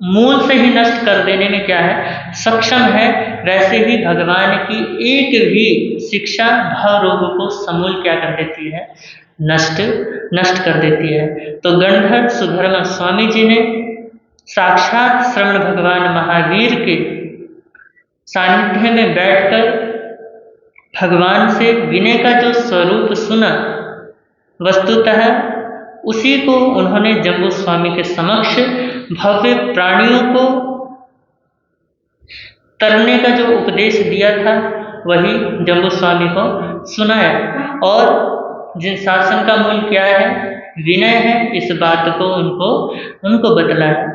मूल से ही नष्ट कर देने में क्या है, सक्षम है। वैसे ही भगवान की एक भी शिक्षा भव रोग को समूल क्या कर देती है, नष्ट कर देती है। तो गणधर सुधर्मा स्वामी जी ने साक्षात श्रवण भगवान महावीर के सानिध्य में बैठकर भगवान से विनय का जो स्वरूप सुना, वस्तुतः उसी को उन्होंने जम्बू स्वामी के समक्ष भव्य प्राणियों को तरने का जो उपदेश दिया था, वही जम्बू स्वामी को सुनाया। और जिन शासन का मूल क्या है, विनय है, इस बात को उनको बतलाया।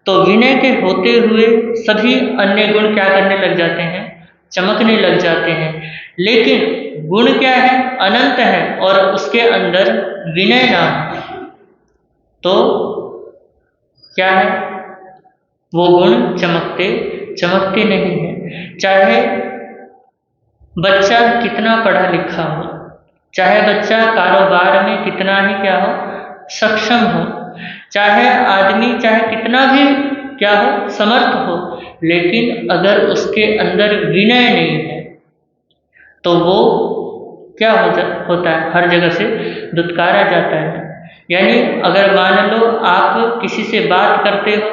तो विनय के होते हुए सभी अन्य गुण क्या करने लग जाते हैं, चमकने लग जाते हैं। लेकिन गुण क्या है, अनंत है, और उसके अंदर विनय नाम तो क्या है, वो गुण चमकते नहीं है। चाहे बच्चा कितना पढ़ा लिखा हो, चाहे बच्चा कारोबार में कितना ही क्या हो, सक्षम हो, चाहे आदमी चाहे कितना भी क्या हो, समर्थ हो, लेकिन अगर उसके अंदर विनय नहीं है तो वो क्या होता है, हर जगह से दुत्कारा जाता है। यानी अगर मान लो आप किसी से बात करते हो,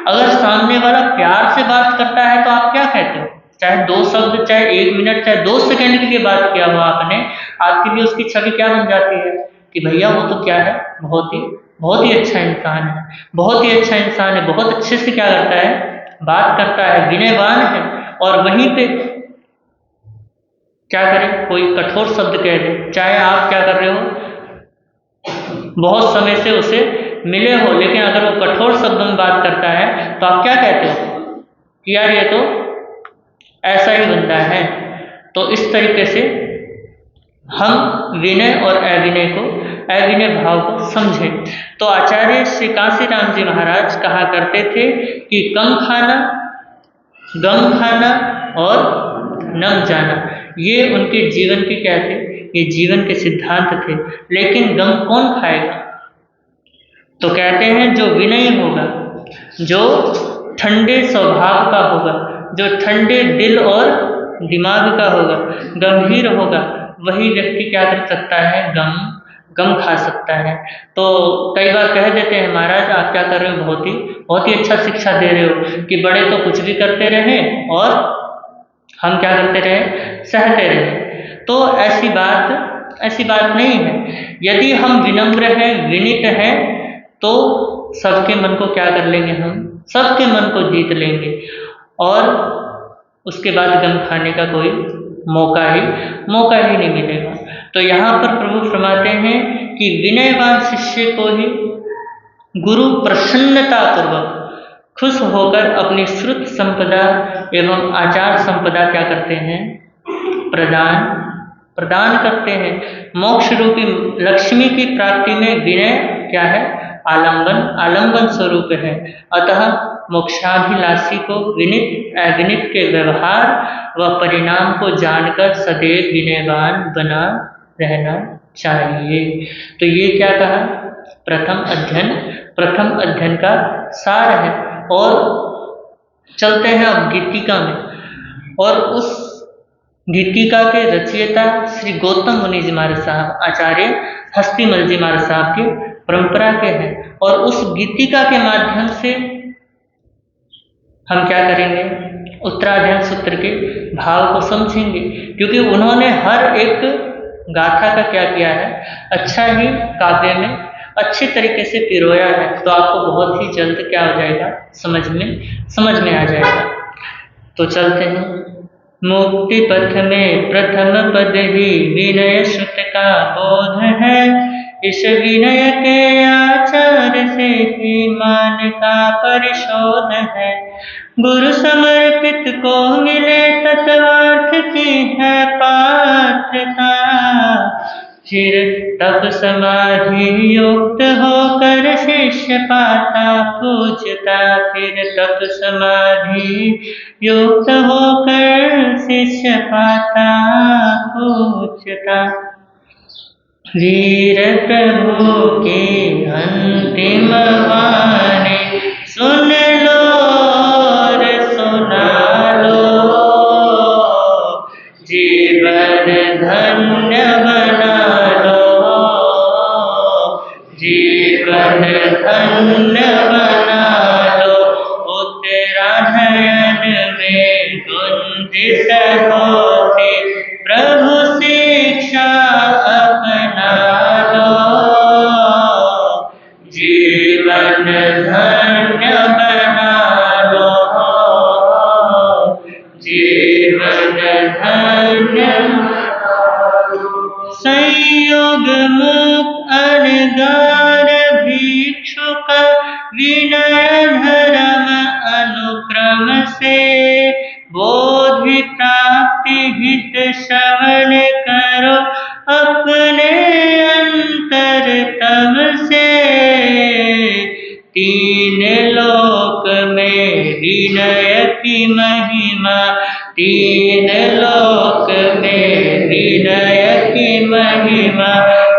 अगर सामने वाला प्यार से बात करता है तो आप क्या कहते हो, चाहे 2 शब्द, चाहे 1 मिनट, चाहे 2 सेकंड के लिए बात किया हो आपने, आपके लिए उसकी छवि क्या बन जाती है कि भैया वो तो क्या है, बहुत ही अच्छा इंसान है, बहुत ही अच्छा इंसान है, बहुत अच्छे से क्या करता है, बात करता है, विनयवान है। और वहीं पे क्या करें, कोई कठोर शब्द कह दे, चाहे आप क्या कर रहे हो, बहुत समय से उसे मिले हो, लेकिन अगर वो कठोर शब्दों में बात करता है तो आप क्या कहते हो कि यार ये तो ऐसा ही बंदा है। तो इस तरीके से हम विनय और अविनय भाव को समझें। तो आचार्य श्री कांसीराम जी महाराज कहा करते थे कि कम खाना, गम खाना और नम जाना, ये उनके जीवन के क्या थे, ये जीवन के सिद्धांत थे। लेकिन गम कौन खाएगा, तो कहते हैं जो विनयी होगा, जो ठंडे स्वभाव का होगा, जो ठंडे दिल और दिमाग का होगा, गंभीर होगा, वही व्यक्ति क्या कर सकता है, गम खा सकता है। तो कई बार कह देते हैं महाराज आप क्या कर रहे हो, बहुत ही अच्छा शिक्षा दे रहे हो कि बड़े तो कुछ भी करते रहे और हम क्या करते रहे, सहते रहे। तो ऐसी बात नहीं है। यदि हम विनम्र हैं, विनीत हैं, तो सबके मन को क्या कर लेंगे, हम सबके मन को जीत लेंगे और उसके बाद गम खाने का कोई मौका ही नहीं मिलेगा। तो यहाँ पर प्रभु फरमाते हैं कि विनयवान शिष्य को ही गुरु प्रसन्नता पूर्वक खुश होकर अपनी श्रुत संपदा एवं आचार संपदा क्या करते हैं, प्रदान करते हैं। मोक्ष रूपी लक्ष्मी की प्राप्ति में विनय क्या है, आलंबन स्वरूप है। अतः मोक्षाभिलाषी को विनित अविनित के व्यवहार व परिणाम को जानकर सदैव विनयवान बना रहना चाहिए। तो ये क्या कहा, प्रथम अध्ययन का सार है। और चलते हैं अब गीतिका में। और उस गीतिका के रचयिता श्री गौतम मुनि जी महाराज साहब, आचार्य हस्तिमल जी महाराज साहब के परंपरा के हैं। और उस गीतिका के माध्यम से हम क्या करेंगे, उत्तराध्ययन सूत्र के भाव को समझेंगे, क्योंकि उन्होंने हर एक गाथा का क्या किया है, अच्छा ही काव्य में अच्छे तरीके से पिरोया है। तो आपको बहुत ही जल्द क्या हो जाएगा, समझ में आ जाएगा। तो चलते हैं। मुक्ति पथ में प्रथम पद ही विनय श्रुत का बोध है। इस विनय के आचार से ही मान का परिशोध है। गुरु समर्पित को मिले तत्वार्थ की है पात्रता। फिर तब समाधि युक्त होकर शिष्य पाता पूजता। फिर तब समाधि युक्त होकर शिष्य पाता पूजता। वीर प्रभु की अंतिम वाणी सुन लो और सुना लो। जीवन धन्य बना लो, जीवन धन्य बना लो। उत्तरायण में गुंजित होती प्रभु शिक्षा अपना लो। जीवन धन्य बना लो, जीवन धन्य। संयोग मुक्त अनगार भिक्षुक विनय धर्म अनुक्रम से। बोधि प्राप्ति हित श्रवण करो अपने अंतर तम से। तीन लोक में विनय की महिमा, तीन लोक में विनय की महिमा।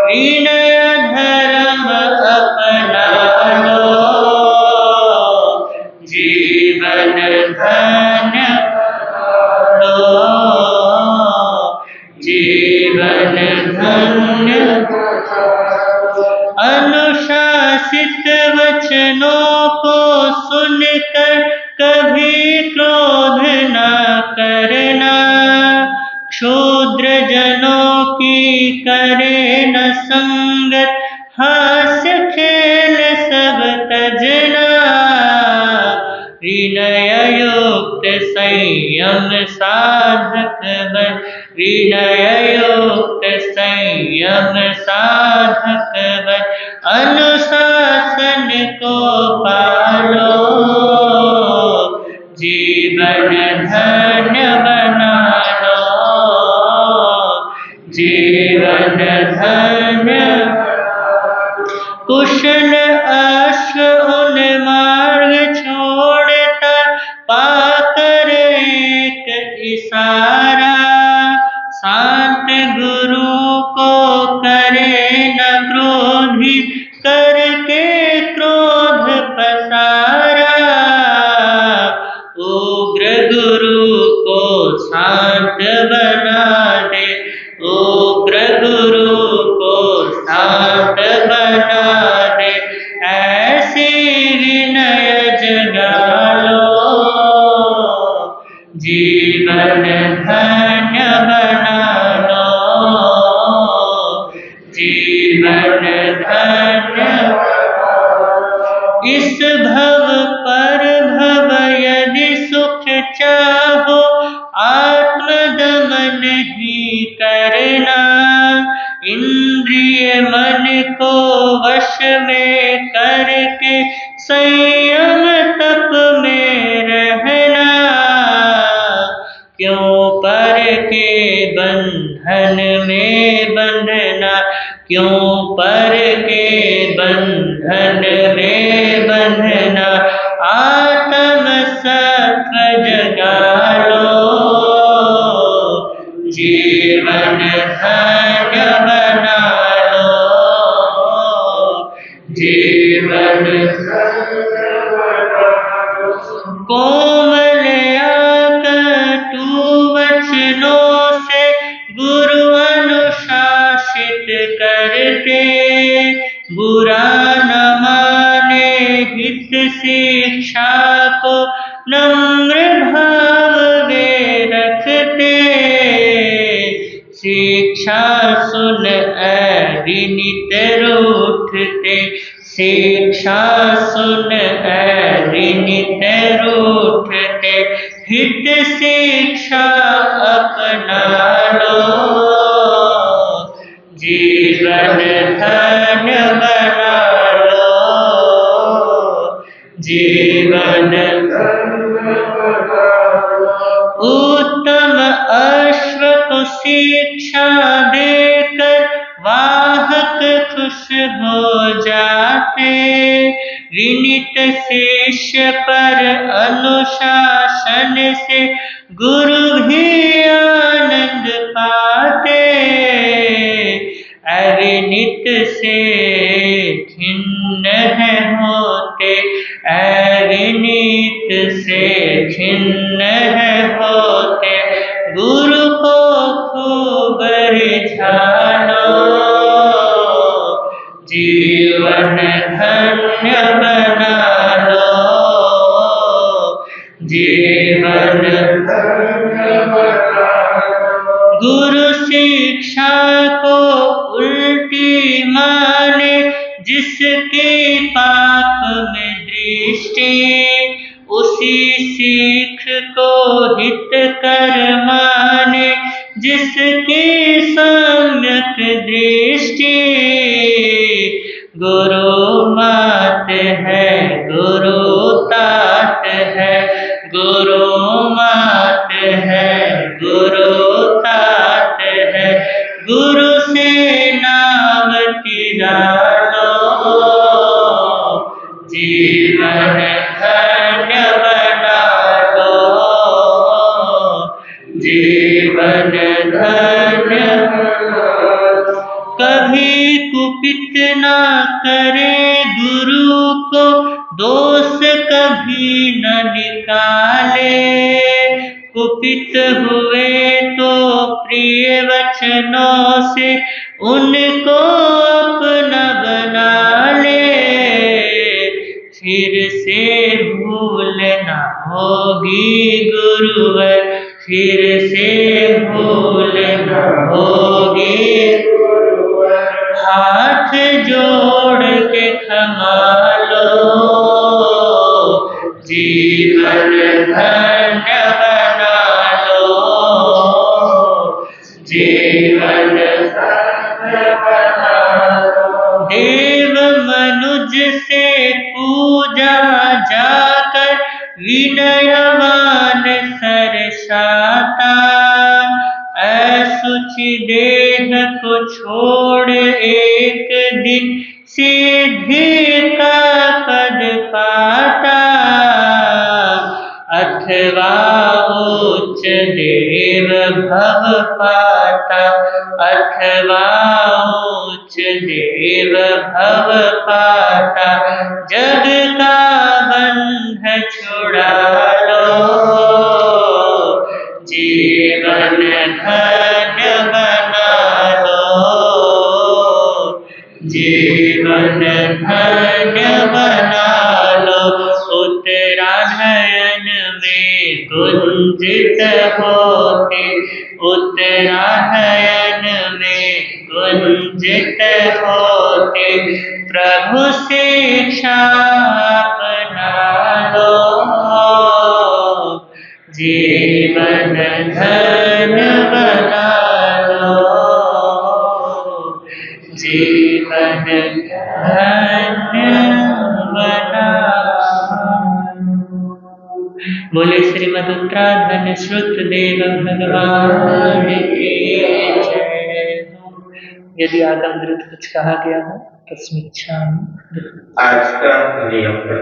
विनय धर्म अपना लो, जीवन धन्य लो, जीवन धन्य। अनुशासित वचनों को सुनकर कभी क्रोध न करना। क्षुद्र जनों की करे न संगत, हास्य खेल सब तजना। विनय युक्त संयम साधक बन, विनय युक्त संयम साधक बन। अनुशासन को पालो, जीवन धन्य बना लो, जीवन धन्य। कुशल अश्व उन मार्ग छोड़ता, पाकर एक इशारा। शांत गुरु को करे न क्रोधित, करके क्रोध पसारा। उग्र गुरु को शांत बना दे, उग्र गुरु को शांत इस भव पर भव यदि सुख चाहो, आत्मदमन ही करना। इंद्रिय मन को वश में करके संयम तप में रहना। क्यों पर के बंधन में बंधना, क्यों पर के बंधन में बंधना। आत्म सत्व जगा लो, जीवन धन्य बना लो, जीवन कोमल कटु वचनों से गुरु अनुशासित करते। बुरा न माने हित शिक्षा को नम्र भाव वे रखते। शिक्षा सुन अविनित रूठते, शिक्षा सुन अविनित रूठते। हित शिक्षा अपना लो, जीवन धन्य बना लो, जीवन धन्य बना लो। उत्तम अश्व को शिक्षा देकर वाहक खुश हो जाते। विनीत शिष्य पर अनुशासन से गुरु भी आनंद पाते। अविनीत से खिन्न है होते, अविनीत से खिन्न है होते। गुरु को खूब रिझानो, जीवन धन्य बना लो, जीवन धन्य बना लो। गुरु शिक्षा को उल्टी माने, जिसकी पाप में दृष्टि। उसी सीख को हित कर माने, जिसकी सम्यक दृष्टि। गुरु मात है, गुरु तात है, गुरु मात है, गुरु तात है। गुरु से नाम तिरालो, जीवन धन्य बना लो, जीवन धन्य बना लो। कभी कुपित ना करे गुरु को दोष कभी न निकाले। कुपित हुए तो प्रिय वचनों से उनको अपना बना ले। फिर से भूल न होगी गुरुवर, फिर से भूल न होगी गुरुवर। हाथ जोड़ के क्षमा लो, जीवन धन्य बना लो, जीवन धन्य बना लो। देव मनुज से पूजा जाकर विनयवान सरसाता। असुचि देह को छोड़ एक दिन सिद्धि का पद पाता। अथवा उच्च देव भव पाता, अथवा उच्च देव भव पाता। जग का बंध छुड़ा लो, जीवन धन्य बना लो, जीवन धन्य बना लो। उत्तरायण में गुंजित होते, उत्तरायण में गुंजित होते। प्रभु शिक्षा जीवन धन्य बना लो, जीवन धन्य बना लो। बोले श्रीमद उत्तराधन्य श्रुत देव भगवान की जय। यदि आगम विरुद्ध कुछ कहा गया हो तो स्मिच्छामि। आज का नियम